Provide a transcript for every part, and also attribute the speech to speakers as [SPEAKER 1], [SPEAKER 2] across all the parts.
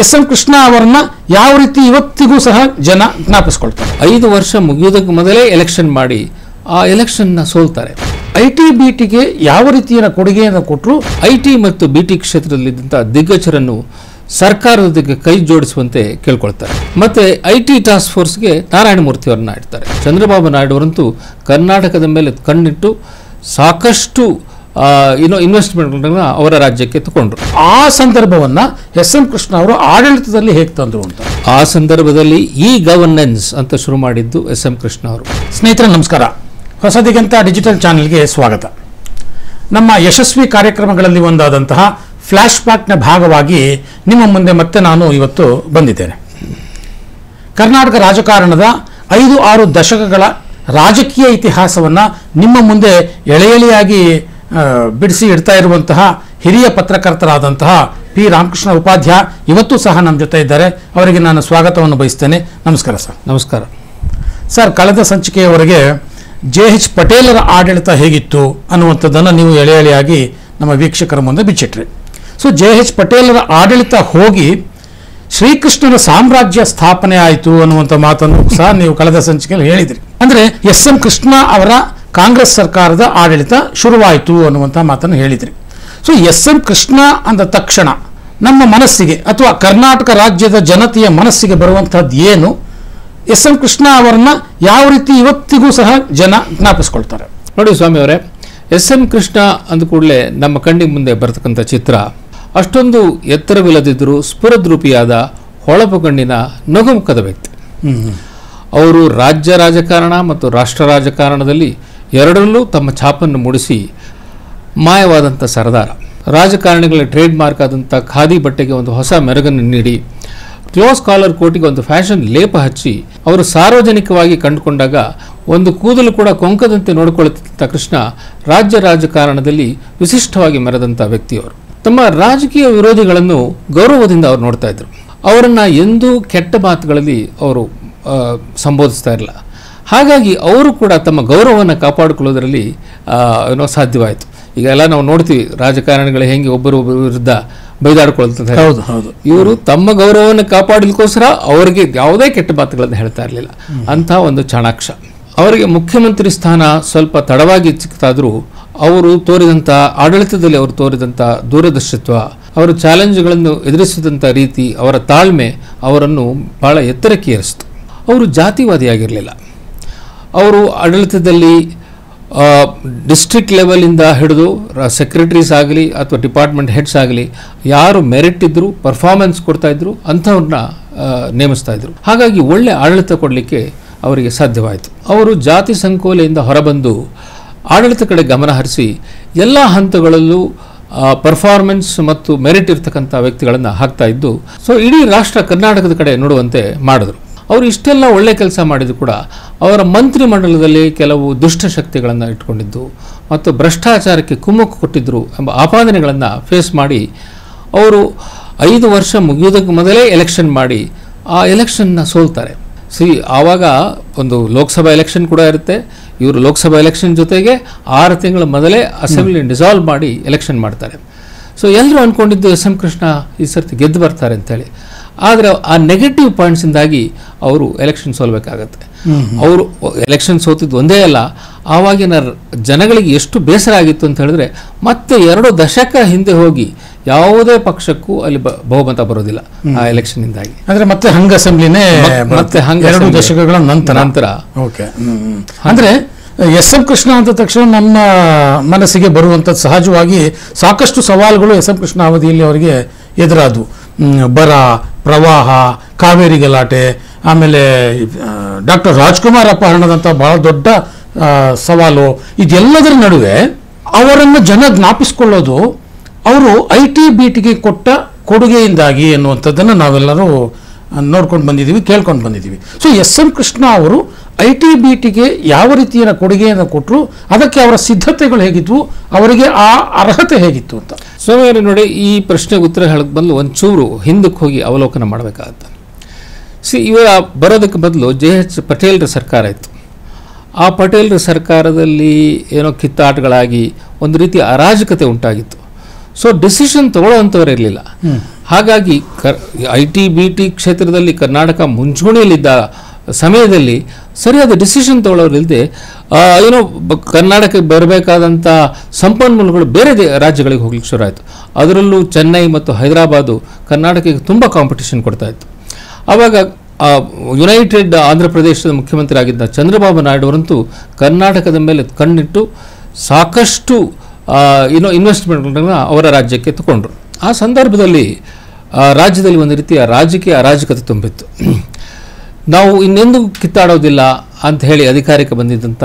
[SPEAKER 1] S M Krishna ಅವರನ್ನ ಯಾವ ರೀತಿ ಇವತ್ತಿಗೂ ಸಹ ಜನ ಜ್ಞಾಪಿಸ್ಕೊಳ್ತಾರೆ.
[SPEAKER 2] 5 ವರ್ಷ ಮುಗಿಯೋದಕ್ಕೆ ಮೊದಲೇ ಎಲೆಕ್ಷನ್ ಮಾಡಿ ಆ ಎಲೆಕ್ಷನ್ನ ಸೋಲ್ತಾರೆ.
[SPEAKER 1] ಐಟಿ ಬಿಟಿಗೆ ಯಾವ ರೀತಿಯ ಕೊಡುಗೆಯನ್ನು ಕೊಟ್ಟರು?
[SPEAKER 2] ಐಟಿ ಮತ್ತು ಬಿಟಿ ಕ್ಷೇತ್ರದಲ್ಲಿದ್ದಂಥ ದಿಗ್ಗಜರನ್ನು ಸರ್ಕಾರದೊಂದಿಗೆ ಕೈ ಜೋಡಿಸುವಂತೆ ಕೇಳ್ಕೊಳ್ತಾರೆ. ಮತ್ತೆ ಐಟಿ ಟಾಸ್ಕ್ ಫೋರ್ಸ್ಗೆ ನಾರಾಯಣಮೂರ್ತಿ ಅವರನ್ನ ಇಡ್ತಾರೆ. ಚಂದ್ರಬಾಬು ನಾಯ್ಡು ಅವರಂತೂ ಕರ್ನಾಟಕದ ಮೇಲೆ ಕಣ್ಣಿಟ್ಟು ಸಾಕಷ್ಟು ಇನ್ವೆಸ್ಟ್ಮೆಂಟ್ಗಳನ್ನ ಅವರ ರಾಜ್ಯಕ್ಕೆ ತಗೊಂಡ್ರು.
[SPEAKER 1] ಆ ಸಂದರ್ಭವನ್ನ ಎಸ್ ಎಂ ಕೃಷ್ಣ ಅವರು ಆಡಳಿತದಲ್ಲಿ ಹೇಗೆ ತಂದ್ರು ಅಂತ,
[SPEAKER 2] ಆ ಸಂದರ್ಭದಲ್ಲಿ ಈ ಗವರ್ನೆನ್ಸ್ ಅಂತ ಶುರು ಮಾಡಿದ್ದು ಎಸ್ ಎಂ ಕೃಷ್ಣ ಅವರು.
[SPEAKER 1] ಸ್ನೇಹಿತರೆ ನಮಸ್ಕಾರ, ಹೊಸದಿಗಂತ ಡಿಜಿಟಲ್ ಚಾನೆಲ್ಗೆ ಸ್ವಾಗತ. ನಮ್ಮ ಯಶಸ್ವಿ ಕಾರ್ಯಕ್ರಮಗಳಲ್ಲಿ ಒಂದಾದಂತಹ ಫ್ಲಾಶ್ ಬ್ಯಾಕ್ನ ಭಾಗವಾಗಿ ನಿಮ್ಮ ಮುಂದೆ ಮತ್ತೆ ನಾನು ಇವತ್ತು ಬಂದಿದ್ದೇನೆ. ಕರ್ನಾಟಕ ರಾಜಕಾರಣದ 5-6 ದಶಕಗಳ ರಾಜಕೀಯ ಇತಿಹಾಸವನ್ನು ನಿಮ್ಮ ಮುಂದೆ ಎಳೆಯಾಗಿ ಬಿಡಿಸಿ ಇಡ್ತಾ ಇರುವಂತಹ ಹಿರಿಯ ಪತ್ರಕರ್ತರಾದಂತಹ ಪಿ ರಾಮಕೃಷ್ಣ ಉಪಾಧ್ಯಾಯ ಇವತ್ತು ಸಹ ನಮ್ಮ ಜೊತೆ ಇದ್ದಾರೆ. ಅವರಿಗೆ ನಾನು ಸ್ವಾಗತವನ್ನು ಬಯಸ್ತೇನೆ. ನಮಸ್ಕಾರ ಸರ್.
[SPEAKER 2] ನಮಸ್ಕಾರ
[SPEAKER 1] ಸರ್. ಕಳೆದ ಸಂಚಿಕೆಯವರೆಗೆ JH ಪಟೇಲರ ಆಡಳಿತ ಹೇಗಿತ್ತು ಅನ್ನುವಂಥದ್ದನ್ನು ನೀವು ಎಳೆಯಾಗಿ ನಮ್ಮ ವೀಕ್ಷಕರ ಮುಂದೆ ಬಿಚ್ಚಿಟ್ರಿ. ಸೊ JH ಪಟೇಲರ ಆಡಳಿತ ಹೋಗಿ ಶ್ರೀಕೃಷ್ಣನ ಸಾಮ್ರಾಜ್ಯ ಸ್ಥಾಪನೆ ಆಯಿತು ಅನ್ನುವಂಥ ಮಾತನ್ನು ಸಹ ನೀವು ಕಳೆದ ಸಂಚಿಕೆಯಲ್ಲಿ ಹೇಳಿದ್ರಿ. ಅಂದರೆ ಎಸ್ ಎಂ ಕೃಷ್ಣ ಅವರ ಕಾಂಗ್ರೆಸ್ ಸರ್ಕಾರದ ಆಡಳಿತ ಶುರುವಾಯಿತು ಅನ್ನುವಂಥ ಮಾತನ್ನು ಹೇಳಿದ್ರಿ. ಸೊ ಎಸ್ ಎಂ ಕೃಷ್ಣ ಅಂದ ತಕ್ಷಣ ನಮ್ಮ ಮನಸ್ಸಿಗೆ ಅಥವಾ ಕರ್ನಾಟಕ ರಾಜ್ಯದ ಜನತೆಯ ಮನಸ್ಸಿಗೆ ಬರುವಂತಹದ್ದು ಏನು? ಎಸ್ ಎಂ ಕೃಷ್ಣ ಅವರನ್ನ ಯಾವ ರೀತಿ ಇವತ್ತಿಗೂ ಸಹ ಜನ ಜ್ಞಾಪಿಸ್ಕೊಳ್ತಾರೆ?
[SPEAKER 2] ನೋಡಿ ಸ್ವಾಮಿ ಅವರೇ, ಎಸ್ ಎಂ ಕೃಷ್ಣ ಅಂದ ಕೂಡಲೇ ನಮ್ಮ ಕಣ್ಣಿಗೆ ಮುಂದೆ ಬರ್ತಕ್ಕಂಥ ಚಿತ್ರ ಅಷ್ಟೊಂದು ಎತ್ತರವಿಲ್ಲದಿದ್ದರೂ ಸ್ಫುರದ್ರೂಪಿಯಾದ ಹೊಳಪು ಕಣ್ಣಿನ ನಗುಮುಖದ ವ್ಯಕ್ತಿ. ಅವರು ರಾಜ್ಯ ರಾಜಕಾರಣ ಮತ್ತು ರಾಷ್ಟ್ರ ರಾಜಕಾರಣದಲ್ಲಿ ಎರಡರಲ್ಲೂ ತಮ್ಮ ಛಾಪನ್ನು ಮೂಡಿಸಿ ಮಾಯವಾದಂಥ ಸರದಾರ. ರಾಜಕಾರಣಿಗಳ ಟ್ರೇಡ್ ಮಾರ್ಕ್ ಆದಂಥ ಖಾದಿ ಬಟ್ಟೆಗೆ ಒಂದು ಹೊಸ ಮೆರುಗನ್ನು ನೀಡಿ ಕ್ಲೋಸ್ ಕಾಲರ್ ಕೋಟಿಗೆ ಒಂದು ಫ್ಯಾಷನ್ ಲೇಪ ಹಚ್ಚಿ ಅವರು ಸಾರ್ವಜನಿಕವಾಗಿ ಕಂಡುಕೊಂಡಾಗ ಒಂದು ಕೂದಲು ಕೂಡ ಕೊಂಕದಂತೆ ನೋಡಿಕೊಳ್ಳುತ್ತಿದ್ದ ಕೃಷ್ಣ ರಾಜ್ಯ ರಾಜಕಾರಣದಲ್ಲಿ ವಿಶಿಷ್ಟವಾಗಿ ಮೆರೆದಂಥ ವ್ಯಕ್ತಿಯವರು. ತಮ್ಮ ರಾಜಕೀಯ ವಿರೋಧಿಗಳನ್ನು ಗೌರವದಿಂದ ಅವರು ನೋಡ್ತಾ ಇದ್ರು. ಅವರನ್ನು ಎಂದೂ ಕೆಟ್ಟ ಮಾತುಗಳಲ್ಲಿ ಅವರು ಸಂಬೋಧಿಸ್ತಾ ಇರಲಿಲ್ಲ. ಹಾಗಾಗಿ ಅವರು ಕೂಡ ತಮ್ಮ ಗೌರವವನ್ನು ಕಾಪಾಡಿಕೊಳ್ಳೋದರಲ್ಲಿ ಸಾಧ್ಯವಾಯಿತು. ಈಗ ಎಲ್ಲ ನಾವು ನೋಡ್ತೀವಿ ರಾಜಕಾರಣಿಗಳು ಹೆಂಗೆ ಒಬ್ಬರೊಬ್ಬರ ವಿರುದ್ಧ ಬೈದಾಡ್ಕೊಳ್ತಾರೆ.
[SPEAKER 1] ಹೌದು ಹೌದು.
[SPEAKER 2] ಇವರು ತಮ್ಮ ಗೌರವವನ್ನು ಕಾಪಾಡಲಿಕ್ಕೋಸ್ಕರ ಅವರಿಗೆ ಯಾವುದೇ ಕೆಟ್ಟ ಮಾತುಗಳನ್ನು ಹೇಳ್ತಾ ಇರಲಿಲ್ಲ. ಅಂತಹ ಒಂದು ಚಾಣಾಕ್ಷ. ಅವರಿಗೆ ಮುಖ್ಯಮಂತ್ರಿ ಸ್ಥಾನ ಸ್ವಲ್ಪ ತಡವಾಗಿ ಸಿಕ್ತಾದರೂ ಅವರು ತೋರಿದಂಥ ಆಡಳಿತದಲ್ಲಿ ಅವರು ತೋರಿದಂಥ ದೂರದರ್ಶಿತ್ವ, ಅವರ ಚಾಲೆಂಜ್ಗಳನ್ನು ಎದುರಿಸಿದಂಥ ರೀತಿ, ಅವರ ತಾಳ್ಮೆ ಅವರನ್ನು ಬಹಳ ಎತ್ತರಕ್ಕೆ ಏರಿಸಿತು. ಅವರು ಜಾತಿವಾದಿಯಾಗಿರಲಿಲ್ಲ. ಅವರು ಆಡಳಿತದಲ್ಲಿ ಡಿಸ್ಟ್ರಿಕ್ಟ್ ಲೆವೆಲಿಂದ ಹಿಡಿದು ಸೆಕ್ರೆಟರೀಸ್ ಆಗಲಿ ಅಥವಾ ಡಿಪಾರ್ಟ್ಮೆಂಟ್ ಹೆಡ್ಸ್ ಆಗಲಿ ಯಾರು ಮೆರಿಟ್ ಇದ್ದರು, ಪರ್ಫಾರ್ಮೆನ್ಸ್ ಕೊಡ್ತಾಯಿದ್ರು ಅಂಥವ್ರನ್ನ ನೇಮಿಸ್ತಾ ಇದ್ರು. ಹಾಗಾಗಿ ಒಳ್ಳೆ ಆಡಳಿತ ಕೊಡಲಿಕ್ಕೆ ಅವರಿಗೆ ಸಾಧ್ಯವಾಯಿತು. ಅವರು ಜಾತಿ ಸಂಕೋಲೆಯಿಂದ ಹೊರಬಂದು ಆಡಳಿತ ಕಡೆ ಗಮನ ಹರಿಸಿ ಎಲ್ಲ ಹಂತಗಳಲ್ಲೂ ಪರ್ಫಾರ್ಮೆನ್ಸ್ ಮತ್ತು ಮೆರಿಟ್ ಇರ್ತಕ್ಕಂಥ ವ್ಯಕ್ತಿಗಳನ್ನು ಹಾಕ್ತಾ ಇದ್ದು ಸೊ ಇಡೀ ರಾಷ್ಟ್ರ ಕರ್ನಾಟಕದ ಕಡೆ ನೋಡುವಂತೆ ಮಾಡಿದ್ರು. ಅವರು ಇಷ್ಟೆಲ್ಲ ಒಳ್ಳೆ ಕೆಲಸ ಮಾಡಿದ್ರು ಕೂಡ ಅವರ ಮಂತ್ರಿಮಂಡಲದಲ್ಲಿ ಕೆಲವು ದುಷ್ಟಶಕ್ತಿಗಳನ್ನು ಇಟ್ಕೊಂಡಿದ್ದು ಮತ್ತು ಭ್ರಷ್ಟಾಚಾರಕ್ಕೆ ಕುಮ್ಮಕ್ಕು ಕೊಟ್ಟಿದ್ದರು ಎಂಬ ಆಪಾದನೆಗಳನ್ನು ಫೇಸ್ ಮಾಡಿ ಅವರು 5 ವರ್ಷ ಮುಗಿಯೋದಕ್ಕೆ ಮೊದಲೇ ಎಲೆಕ್ಷನ್ ಮಾಡಿ ಆ ಎಲೆಕ್ಷನ್ನ ಸೋಲ್ತಾರೆ. ಆವಾಗ ಒಂದು ಲೋಕಸಭಾ ಎಲೆಕ್ಷನ್ ಕೂಡ ಇರುತ್ತೆ. ಇವರು ಲೋಕಸಭಾ ಎಲೆಕ್ಷನ್ ಜೊತೆಗೆ 6 ತಿಂಗಳ ಮೊದಲೇ ಅಸೆಂಬ್ಲಿ ಡಿಸಾಲ್ವ್ ಮಾಡಿ ಎಲೆಕ್ಷನ್ ಮಾಡ್ತಾರೆ. ಸೊ ಎಲ್ಲರೂ ಅಂದ್ಕೊಂಡಿದ್ದು ಎಸ್ ಎಂ ಕೃಷ್ಣ ಈ ಸರ್ತಿ ಗೆದ್ದು ಬರ್ತಾರೆ ಅಂತೇಳಿ. ಆದರೆ ಆ ನೆಗೆಟಿವ್ ಪಾಯಿಂಟ್ಸಿಂದಾಗಿ ಅವರು ಎಲೆಕ್ಷನ್ ಸೋಲ್ಬೇಕಾಗತ್ತೆ. ಅವರು ಎಲೆಕ್ಷನ್ ಸೋತಿದ್ದು ಒಂದೇ ಅಲ್ಲ, ಆವಾಗಿನ ಜನಗಳಿಗೆ ಎಷ್ಟು ಬೇಸರ ಆಗಿತ್ತು ಅಂತ ಹೇಳಿದ್ರೆ ಮತ್ತೆ 2 ದಶಕ ಹಿಂದೆ ಹೋಗಿ ಯಾವುದೇ ಪಕ್ಷಕ್ಕೂ ಅಲ್ಲಿ ಬಹುಮತ ಬರೋದಿಲ್ಲ ಆ ಎಲೆಕ್ಷನ್ ಇಂದಾಗಿ.
[SPEAKER 1] ಅಂದ್ರೆ ಮತ್ತೆ ಹಂಗ ಅಸೆಂಬ್ಲಿನೇ ಮತ್ತೆ 2 ದಶಕಗಳ ನಂತರ. ಓಕೆ. ಅಂದ್ರೆ ಎಸ್ ಎಂ ಕೃಷ್ಣ ಅಂತ ತಕ್ಷಣ ನಮ್ಮ ಮನಸ್ಸಿಗೆ ಬರುವಂಥದ್ದು ಸಹಜವಾಗಿ ಸಾಕಷ್ಟು ಸವಾಲುಗಳು ಎಸ್ ಎಂ ಕೃಷ್ಣ ಅವಧಿಯಲ್ಲಿ ಅವರಿಗೆ ಎದುರಾದವು. ಬರ, ಪ್ರವಾಹ, ಕಾವೇರಿ ಗಲಾಟೆ, ಆಮೇಲೆ ಡಾಕ್ಟರ್ ರಾಜ್ಕುಮಾರ್ ಅಪಹರಣದಂಥ ಬಹಳ ದೊಡ್ಡ ಸವಾಲು. ಇದೆಲ್ಲದರ ನಡುವೆ ಅವರನ್ನು ಜನ ಜ್ಞಾಪಿಸ್ಕೊಳ್ಳೋದು ಅವರು ಐಟಿ ಬಿಟಿಗೆ ಕೊಟ್ಟ ಕೊಡುಗೆಯಿಂದಾಗಿ ಎನ್ನುವಂಥದ್ದನ್ನು ನಾವೆಲ್ಲರೂ ನೋಡ್ಕೊಂಡು ಬಂದಿದ್ದೀವಿ, ಕೇಳ್ಕೊಂಡು ಬಂದಿದ್ದೀವಿ. ಸೊ ಎಸ್ ಎಂ ಕೃಷ್ಣ ಅವರು ಐಟಿ ಬಿಟಿಗೆ ಯಾವ ರೀತಿಯ ಕೊಡುಗೆಯನ್ನು ಕೊಟ್ಟರು, ಅದಕ್ಕೆ ಅವರ ಸಿದ್ಧತೆಗಳು ಹೇಗಿದ್ವು, ಅವರಿಗೆ ಆ ಅರ್ಹತೆ ಹೇಗಿತ್ತು ಅಂತ.
[SPEAKER 2] ಸ್ವಾಮಿ ನೋಡಿ, ಈ ಪ್ರಶ್ನೆಗೆ ಉತ್ತರ ಹೇಳಕ್ಕೆ ಬದಲು ಒಂಚೂರು ಹಿಂದಕ್ಕೆ ಹೋಗಿ ಅವಲೋಕನ ಮಾಡಬೇಕಾಗತ್ತೆ. ಇವರ ಬರೋದಕ್ಕೆ ಬದಲು JH ಪಟೇಲ್ರ ಸರ್ಕಾರ ಇತ್ತು. ಆ ಪಟೇಲ್ರ ಸರ್ಕಾರದಲ್ಲಿ ಏನೋ ಕಿತ್ತಾಟಗಳಾಗಿ ಒಂದು ರೀತಿ ಅರಾಜಕತೆ ಉಂಟಾಗಿತ್ತು. ಸೊ ಡಿಸಿಷನ್ ತಗೊಳ್ಳೋವಂಥವ್ರು ಇರಲಿಲ್ಲ. ಹಾಗಾಗಿ IT BT ಕ್ಷೇತ್ರದಲ್ಲಿ ಕರ್ನಾಟಕ ಮುಂಚೂಣಿಯಲ್ಲಿದ್ದ ಸಮಯದಲ್ಲಿ ಸರಿಯಾದ ಡಿಸಿಷನ್ ತಗೊಳ್ಳೋರಿಲ್ಲದೆ ಕರ್ನಾಟಕಕ್ಕೆ ಬರಬೇಕಾದಂಥ ಸಂಪನ್ಮೂಲಗಳು ಬೇರೆ ರಾಜ್ಯಗಳಿಗೆ ಹೋಗ್ಲಿಕ್ಕೆ ಶುರು ಆಯಿತು. ಅದರಲ್ಲೂ ಚೆನ್ನೈ ಮತ್ತು ಹೈದರಾಬಾದು ಕರ್ನಾಟಕಕ್ಕೆ ತುಂಬ ಕಾಂಪಿಟೇಷನ್ ಕೊಡ್ತಾ ಇತ್ತು. ಆವಾಗ ಯುನೈಟೆಡ್ ಆಂಧ್ರ ಪ್ರದೇಶದ ಮುಖ್ಯಮಂತ್ರಿ ಆಗಿದ್ದ ಚಂದ್ರಬಾಬು ನಾಯ್ಡು ಅವರಂತೂ ಕರ್ನಾಟಕದ ಮೇಲೆ ಕಣ್ಣಿಟ್ಟು ಸಾಕಷ್ಟು ಇನ್ವೆಸ್ಟ್ಮೆಂಟ್ಗಳನ್ನ ಅವರ ರಾಜ್ಯಕ್ಕೆ ತಗೊಂಡ್ರು. ಆ ಸಂದರ್ಭದಲ್ಲಿ ರಾಜ್ಯದಲ್ಲಿ ಒಂದು ರೀತಿಯ ರಾಜಕೀಯ ಅರಾಜಕತೆ ತುಂಬಿತ್ತು. ನಾವು ಇನ್ನೆಂದೂ ಕಿತ್ತಾಡೋದಿಲ್ಲ ಅಂತ ಹೇಳಿ ಅಧಿಕಾರಕ್ಕೆ ಬಂದಿದ್ದಂಥ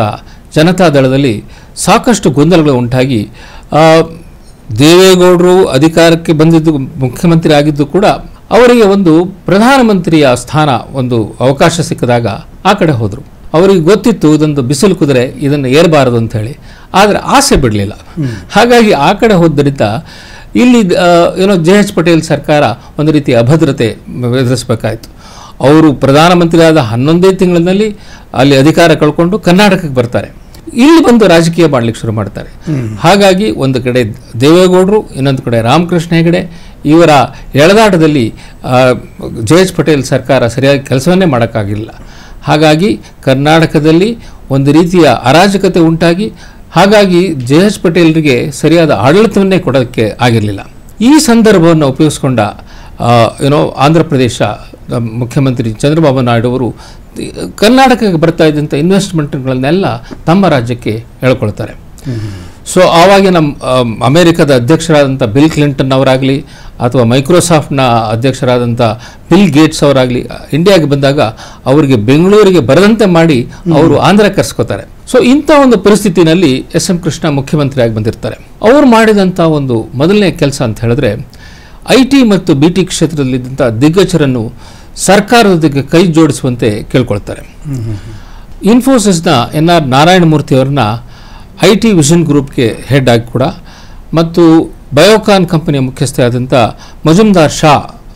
[SPEAKER 2] ಜನತಾದಳದಲ್ಲಿ ಸಾಕಷ್ಟು ಗೊಂದಲಗಳು ಉಂಟಾಗಿ ದೇವೇಗೌಡರು ಅಧಿಕಾರಕ್ಕೆ ಬಂದಿದ್ದು, ಮುಖ್ಯಮಂತ್ರಿ ಆಗಿದ್ದು ಕೂಡ ಅವರಿಗೆ ಒಂದು ಪ್ರಧಾನಮಂತ್ರಿಯ ಸ್ಥಾನ ಒಂದು ಅವಕಾಶ ಸಿಕ್ಕಿದಾಗ ಆ ಕಡೆ ಹೋದರು. ಅವರಿಗೆ ಗೊತ್ತಿತ್ತು ಇದೊಂದು ಬಿಸಿಲು ಕುದುರೆ, ಇದನ್ನು ಏರಬಾರದು ಅಂತ ಹೇಳಿ. ಆದರೆ ಆಸೆ ಬಿಡಲಿಲ್ಲ. ಹಾಗಾಗಿ ಆ ಕಡೆ ಹೋದ್ದರಿಂದ ಇಲ್ಲಿ JH ಪಟೇಲ್ ಸರ್ಕಾರ ಒಂದು ರೀತಿಯ ಅಭದ್ರತೆ ಎದುರಿಸಬೇಕಾಯಿತು. ಅವರು ಪ್ರಧಾನಮಂತ್ರಿ ಆದ 11 ತಿಂಗಳಿನಲ್ಲಿ ಅಲ್ಲಿ ಅಧಿಕಾರ ಕಳ್ಕೊಂಡು ಕರ್ನಾಟಕಕ್ಕೆ ಬರ್ತಾರೆ. ಇಲ್ಲಿ ಬಂದು ರಾಜಕೀಯ ಮಾಡಲಿಕ್ಕೆ ಶುರು ಮಾಡ್ತಾರೆ. ಹಾಗಾಗಿ ಒಂದು ಕಡೆ ದೇವೇಗೌಡರು, ಇನ್ನೊಂದು ಕಡೆ ರಾಮಕೃಷ್ಣ ಹೆಗಡೆ, ಇವರ ಎಳೆದಾಟದಲ್ಲಿ JH ಪಟೇಲ್ ಸರ್ಕಾರ ಸರಿಯಾಗಿ ಕೆಲಸವನ್ನೇ ಮಾಡೋಕ್ಕಾಗಿಲ್ಲ. ಹಾಗಾಗಿ ಕರ್ನಾಟಕದಲ್ಲಿ ಒಂದು ರೀತಿಯ ಅರಾಜಕತೆ ಉಂಟಾಗಿ ಹಾಗಾಗಿ JH ಪಟೇಲ್ರಿಗೆ ಸರಿಯಾದ ಆಡಳಿತವನ್ನೇ ಕೊಡೋಕ್ಕೆ ಆಗಿರಲಿಲ್ಲ. ಈ ಸಂದರ್ಭವನ್ನು ಉಪಯೋಗಿಸಿಕೊಂಡ ಆಂಧ್ರ ಪ್ರದೇಶ ಮುಖ್ಯಮಂತ್ರಿ ಚಂದ್ರಬಾಬು ನಾಯ್ಡು ಅವರು ಕರ್ನಾಟಕಕ್ಕೆ ಬರ್ತಾ ಇದ್ದಂಥ ಇನ್ವೆಸ್ಟ್ಮೆಂಟ್ಗಳನ್ನೆಲ್ಲ ತಮ್ಮ ರಾಜ್ಯಕ್ಕೆ ಹೇಳ್ಕೊಳ್ತಾರೆ. ಸೊ ಆವಾಗಿನ ಅಮೆರಿಕದ ಅಧ್ಯಕ್ಷರಾದಂಥ ಬಿಲ್ ಕ್ಲಿಂಟನ್ ಅವರಾಗಲಿ ಅಥವಾ ಮೈಕ್ರೋಸಾಫ್ಟ್ನ ಅಧ್ಯಕ್ಷರಾದಂಥ ಬಿಲ್ ಗೇಟ್ಸ್ ಅವರಾಗಲಿ ಇಂಡಿಯಾಗೆ ಬಂದಾಗ ಅವರಿಗೆ ಬೆಂಗಳೂರಿಗೆ ಬರದಂತೆ ಮಾಡಿ ಅವರು ಆಂಧ್ರ ಕರೆಸ್ಕೋತಾರೆ. ಸೊ ಇಂಥ ಒಂದು ಪರಿಸ್ಥಿತಿನಲ್ಲಿ SM ಕೃಷ್ಣ ಮುಖ್ಯಮಂತ್ರಿಯಾಗಿ ಬಂದಿರ್ತಾರೆ. ಅವರು ಮಾಡಿದಂಥ ಒಂದು ಮೊದಲನೇ ಕೆಲಸ ಅಂತ ಹೇಳಿದ್ರೆ IT ಮತ್ತು BT ಕ್ಷೇತ್ರದಲ್ಲಿದ್ದಂಥ ದಿಗ್ಗಜರನ್ನು ಸರ್ಕಾರದೊಂದಿಗೆ ಕೈ ಜೋಡಿಸುವಂತೆ ಕೇಳ್ಕೊಳ್ತಾರೆ. ಇನ್ಫೋಸಿಸ್ನ NR ನಾರಾಯಣಮೂರ್ತಿ ಅವರನ್ನ IT ವಿಷನ್ ಗ್ರೂಪ್ಗೆ ಹೆಡ್ ಆಗಿ ಕೂಡ ಮತ್ತು ಬಯೋಕಾನ್ ಕಂಪನಿಯ ಮುಖ್ಯಸ್ಥರಾದಂಥ ಮಜುಮ್ದಾರ್ ಶಾ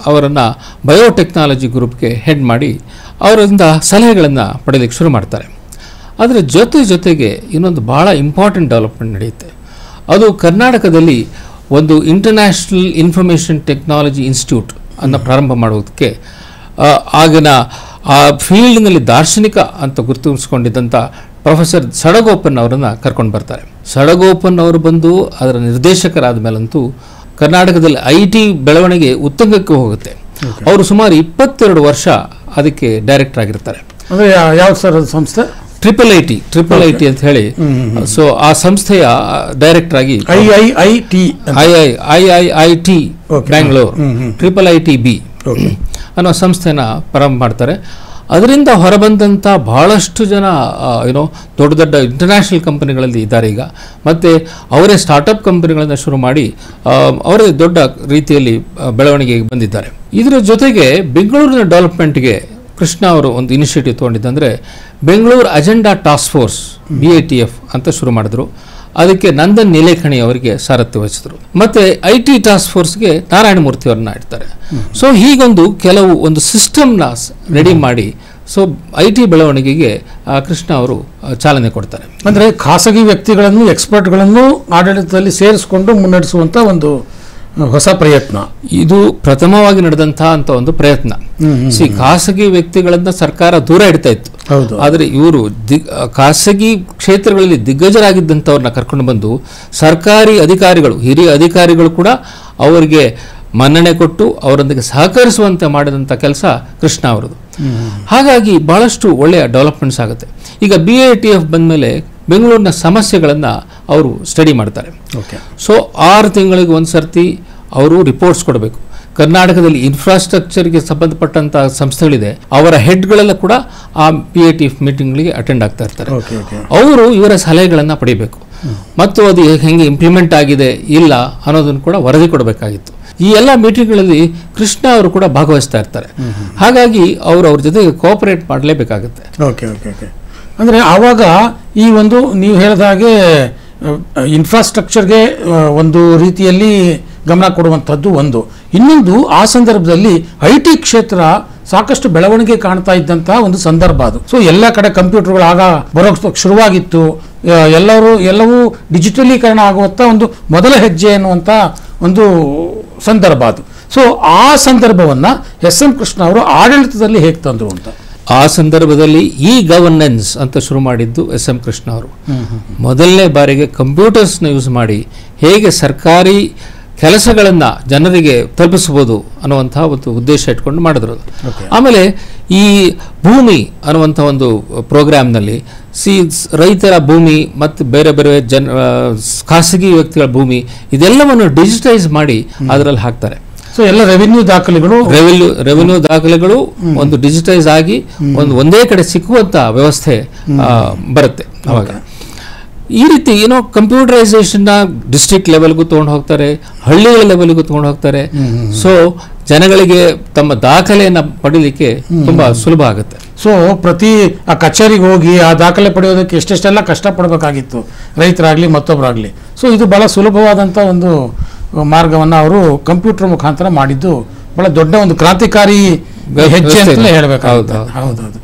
[SPEAKER 2] ಅವರನ್ನು ಬಯೋಟೆಕ್ನಾಲಜಿ ಗ್ರೂಪ್ಗೆ ಹೆಡ್ ಮಾಡಿ ಅವರಿಂದ ಸಲಹೆಗಳನ್ನು ಪಡೆಯಲಿಕ್ಕೆ ಶುರು ಮಾಡ್ತಾರೆ. ಅದರ ಜೊತೆಗೆ ಇನ್ನೊಂದು ಭಾಳ ಇಂಪಾರ್ಟೆಂಟ್ ಡೆವಲಪ್ಮೆಂಟ್ ನಡೆಯುತ್ತೆ. ಅದು ಕರ್ನಾಟಕದಲ್ಲಿ ಒಂದು ಇಂಟರ್ನ್ಯಾಷನಲ್ ಇನ್ಫಾರ್ಮೇಷನ್ ಟೆಕ್ನಾಲಜಿ ಇನ್ಸ್ಟಿಟ್ಯೂಟ್ ಅನ್ನು ಪ್ರಾರಂಭ ಮಾಡೋದಕ್ಕೆ ಆಗಿನ ಆ ಫೀಲ್ಡ್ನಲ್ಲಿ ದಾರ್ಶನಿಕ ಅಂತ ಗುರುತಿಸಿಕೊಂಡಿದ್ದಂಥ ಪ್ರೊಫೆಸರ್ ಸಡಗೋಪನ್ ಅವರನ್ನು ಕರ್ಕೊಂಡು ಬರ್ತಾರೆ. ಸಡಗೋಪನ್ ಅವರು ಬಂದು ಅದರ ನಿರ್ದೇಶಕರಾದ ಮೇಲಂತೂ ಕರ್ನಾಟಕದಲ್ಲಿ IT ಬೆಳವಣಿಗೆ ಉತ್ತುಂಗಕ್ಕೆ ಹೋಗುತ್ತೆ. ಅವರು ಸುಮಾರು 22 ವರ್ಷ ಅದಕ್ಕೆ ಡೈರೆಕ್ಟರ್ ಆಗಿರ್ತಾರೆ.
[SPEAKER 1] ಯಾವ ಸರ್ ಸಂಸ್ಥೆ?
[SPEAKER 2] ಟ್ರಿಪಲ್ ಐಟಿ ಅಂತ ಹೇಳಿ. ಸೊ ಆ ಸಂಸ್ಥೆಯ ಡೈರೆಕ್ಟರ್ ಆಗಿ IIIT ಬ್ಯಾಂಗ್ಳೂರ್ IIITB ಅನ್ನೋ ಸಂಸ್ಥೆನ ಪ್ರಾರಂಭ ಮಾಡ್ತಾರೆ. ಅದರಿಂದ ಹೊರಬಂದಂಥ ಬಹಳಷ್ಟು ಜನ ದೊಡ್ಡ ದೊಡ್ಡ ಇಂಟರ್ನ್ಯಾಷನಲ್ ಕಂಪನಿಗಳಲ್ಲಿ ಇದ್ದಾರೆ ಈಗ. ಮತ್ತು ಅವರೇ ಸ್ಟಾರ್ಟಪ್ ಕಂಪನಿಗಳನ್ನು ಶುರು ಮಾಡಿ ಅವರೇ ದೊಡ್ಡ ರೀತಿಯಲ್ಲಿ ಬೆಳವಣಿಗೆಗೆ ಬಂದಿದ್ದಾರೆ. ಇದರ ಜೊತೆಗೆ ಬೆಂಗಳೂರಿನ ಡೆವಲಪ್ಮೆಂಟ್ಗೆ ಕೃಷ್ಣ ಅವರು ಒಂದು initiative ತೊಗೊಂಡಿದ್ದಂದರೆ Bengaluru agenda task force BATF ಅಂತ ಶುರು ಮಾಡಿದ್ರು. ಅದಕ್ಕೆ ನಂದನ್ ನೀಲೇಖಣಿ ಅವರಿಗೆ ಸಾರಥ್ಯ ವಹಿಸಿದ್ರು. ಮತ್ತು IT ಟಾಸ್ಕ್ ಫೋರ್ಸ್ಗೆ ನಾರಾಯಣಮೂರ್ತಿ ಅವ್ರನ್ನ ಇಡ್ತಾರೆ. ಸೊ ಹೀಗೊಂದು ಕೆಲವು ಒಂದು ಸಿಸ್ಟಮ್ನ ರೆಡಿ ಮಾಡಿ ಸೊ IT ಬೆಳವಣಿಗೆಗೆ ಕೃಷ್ಣ ಅವರು ಚಾಲನೆ ಕೊಡ್ತಾರೆ.
[SPEAKER 1] ಅಂದರೆ ಖಾಸಗಿ ವ್ಯಕ್ತಿಗಳನ್ನು, ಎಕ್ಸ್ಪರ್ಟ್ಗಳನ್ನು ಆಡಳಿತದಲ್ಲಿ ಸೇರಿಸಿಕೊಂಡು ಮುನ್ನಡೆಸುವಂಥ ಒಂದು ಹೊಸ ಪ್ರಯತ್ನ
[SPEAKER 2] ಇದು. ಪ್ರಥಮವಾಗಿ ನಡೆದಂತಹ ಅಂತ ಒಂದು ಪ್ರಯತ್ನ. ಖಾಸಗಿ ವ್ಯಕ್ತಿಗಳನ್ನ ಸರ್ಕಾರ ದೂರ ಇಡ್ತಾ ಇತ್ತು. ಆದರೆ ಇವರು ಖಾಸಗಿ ಕ್ಷೇತ್ರಗಳಲ್ಲಿ ದಿಗ್ಗಜರಾಗಿದ್ದಂಥವ್ರನ್ನ ಕರ್ಕೊಂಡು ಬಂದು ಸರ್ಕಾರಿ ಅಧಿಕಾರಿಗಳು, ಹಿರಿಯ ಅಧಿಕಾರಿಗಳು ಕೂಡ ಅವರಿಗೆ ಮನ್ನಣೆ ಕೊಟ್ಟು ಅವರೊಂದಿಗೆ ಸಹಕರಿಸುವಂತೆ ಮಾಡಿದಂಥ ಕೆಲಸ ಕೃಷ್ಣ ಅವರದು. ಹಾಗಾಗಿ ಬಹಳಷ್ಟು ಒಳ್ಳೆಯ ಡೆವಲಪ್ಮೆಂಟ್ಸ್ ಆಗುತ್ತೆ. ಈಗ BATF ಬಂದ ಮೇಲೆ ಬೆಂಗಳೂರಿನ ಸಮಸ್ಯೆಗಳನ್ನು ಅವರು ಸ್ಟಡಿ ಮಾಡ್ತಾರೆ. ಸೊ 6 ತಿಂಗಳಿಗೆ ಒಂದು ಸರ್ತಿ ಅವರು ರಿಪೋರ್ಟ್ಸ್ ಕೊಡಬೇಕು. ಕರ್ನಾಟಕದಲ್ಲಿ ಇನ್ಫ್ರಾಸ್ಟ್ರಕ್ಚರ್ಗೆ ಸಂಬಂಧಪಟ್ಟಂಥ ಸಂಸ್ಥೆಗಳಿದೆ, ಅವರ ಹೆಡ್ಗಳೆಲ್ಲ ಕೂಡ ಆ BATF ಮೀಟಿಂಗ್ಗಳಿಗೆ ಅಟೆಂಡ್ ಆಗ್ತಾ ಇರ್ತಾರೆ. ಅವರು ಇವರ ಸಲಹೆಗಳನ್ನು ಪಡಿಬೇಕು ಮತ್ತು ಅದು ಹೆಂಗೆ ಇಂಪ್ಲಿಮೆಂಟ್ ಆಗಿದೆ ಇಲ್ಲ ಅನ್ನೋದನ್ನು ಕೂಡ ವರದಿ ಕೊಡಬೇಕಾಗಿತ್ತು. ಈ ಎಲ್ಲ ಮೀಟಿಂಗ್ಗಳಲ್ಲಿ ಕೃಷ್ಣ ಅವರು ಕೂಡ ಭಾಗವಹಿಸ್ತಾ ಇರ್ತಾರೆ. ಹಾಗಾಗಿ ಅವರು ಅವ್ರ ಜೊತೆಗೆ ಕೋಆಪರೇಟ್ ಮಾಡಲೇಬೇಕಾಗುತ್ತೆ.
[SPEAKER 1] ಅಂದರೆ ಆವಾಗ ಈ ಒಂದು ನೀವು ಹೇಳಿದ ಹಾಗೆ ಇನ್ಫ್ರಾಸ್ಟ್ರಕ್ಚರ್ಗೆ ಒಂದು ರೀತಿಯಲ್ಲಿ ಗಮನ ಕೊಡುವಂಥದ್ದು ಒಂದು. ಇನ್ನೊಂದು, ಆ ಸಂದರ್ಭದಲ್ಲಿ IT ಕ್ಷೇತ್ರ ಸಾಕಷ್ಟು ಬೆಳವಣಿಗೆ ಕಾಣ್ತಾ ಇದ್ದಂತಹ ಒಂದು ಸಂದರ್ಭ ಅದು. ಸೊ ಎಲ್ಲ ಕಡೆ ಕಂಪ್ಯೂಟರ್ಗಳು ಆಗ ಬರೋಕ್ಕೆ ಶುರುವಾಗಿತ್ತು. ಎಲ್ಲವೂ ಡಿಜಿಟಲೀಕರಣ ಆಗುವಂಥ ಒಂದು ಮೊದಲ ಹೆಜ್ಜೆ ಅನ್ನುವಂಥ ಒಂದು ಸಂದರ್ಭ ಅದು. ಸೊ ಆ ಸಂದರ್ಭವನ್ನ ಎಸ್ ಎಂ ಕೃಷ್ಣ ಅವರು ಆಡಳಿತದಲ್ಲಿ ಹೇಗೆ ತಂದ್ರು ಅಂತ.
[SPEAKER 2] ಆ ಸಂದರ್ಭದಲ್ಲಿ ಈ ಗವರ್ನೆನ್ಸ್ ಅಂತ ಶುರು ಮಾಡಿದ್ದು ಎಸ್ ಎಂ ಕೃಷ್ಣ ಅವರು. ಮೊದಲನೇ ಬಾರಿಗೆ ಕಂಪ್ಯೂಟರ್ಸ್ನ ಯೂಸ್ ಮಾಡಿ ಹೇಗೆ ಸರ್ಕಾರಿ ಕೆಲಸಗಳನ್ನು ಜನರಿಗೆ ತಲುಪಿಸಬಹುದು ಅನ್ನುವಂಥ ಒಂದು ಉದ್ದೇಶ ಇಟ್ಕೊಂಡು ಮಾಡಿದ್ರು. ಆಮೇಲೆ ಈ ಭೂಮಿ ಅನ್ನುವಂಥ ಒಂದು ಪ್ರೋಗ್ರಾಮ್ನಲ್ಲಿ ರೈತರ ಭೂಮಿ ಮತ್ತು ಬೇರೆ ಬೇರೆ ಖಾಸಗಿ ವ್ಯಕ್ತಿಗಳ ಭೂಮಿ ಇದೆಲ್ಲವನ್ನು ಡಿಜಿಟೈಸ್ ಮಾಡಿ ಅದರಲ್ಲಿ ಹಾಕ್ತಾರೆ.
[SPEAKER 1] ಸೊ ಎಲ್ಲ ರೆವಿನ್ಯೂ
[SPEAKER 2] ದಾಖಲೆಗಳು ಒಂದು ಡಿಜಿಟೈಸ್ ಆಗಿ ಒಂದೇ ಕಡೆ ಸಿಕ್ಕುವಂತ ವ್ಯವಸ್ಥೆ ಬರುತ್ತೆ. ಅವಾಗ ಈ ರೀತಿ ಏನೋ ಕಂಪ್ಯೂಟರೈಸೇಷನ್ ಡಿಸ್ಟ್ರಿಕ್ಟ್ ಲೆವೆಲ್ಗೂ ತಗೊಂಡು ಹೋಗ್ತಾರೆ, ಹಳ್ಳಿಗಳ ಲೆವೆಲ್ಗೂ ತಗೊಂಡು ಹೋಗ್ತಾರೆ. ಸೊ ಜನಗಳಿಗೆ ತಮ್ಮ ದಾಖಲೆಯನ್ನ ಪಡೀಲಿಕ್ಕೆ ತುಂಬಾ ಸುಲಭ ಆಗುತ್ತೆ.
[SPEAKER 1] ಸೊ ಪ್ರತಿ ಆ ಕಚೇರಿಗೆ ಹೋಗಿ ಆ ದಾಖಲೆ ಪಡೆಯೋದಕ್ಕೆ ಎಷ್ಟೆಷ್ಟೆಲ್ಲ ಕಷ್ಟಪಡಬೇಕಾಗಿತ್ತು ರೈತರಾಗ್ಲಿ ಮತ್ತೊಬ್ಬರಾಗ್ಲಿ. ಸೊ ಇದು ಬಹಳ ಸುಲಭವಾದಂಥ ಒಂದು ಮಾರ್ಗವನ್ನು ಅವರು ಕಂಪ್ಯೂಟರ್ ಮುಖಾಂತರ ಮಾಡಿದ್ದು ಬಹಳ ದೊಡ್ಡ ಒಂದು ಕ್ರಾಂತಿಕಾರಿ ಹೆಜ್ಜೆ ಅಂತಲೇ ಹೇಳಬೇಕಾಗುತ್ತೆ. ಹೌದೌದು.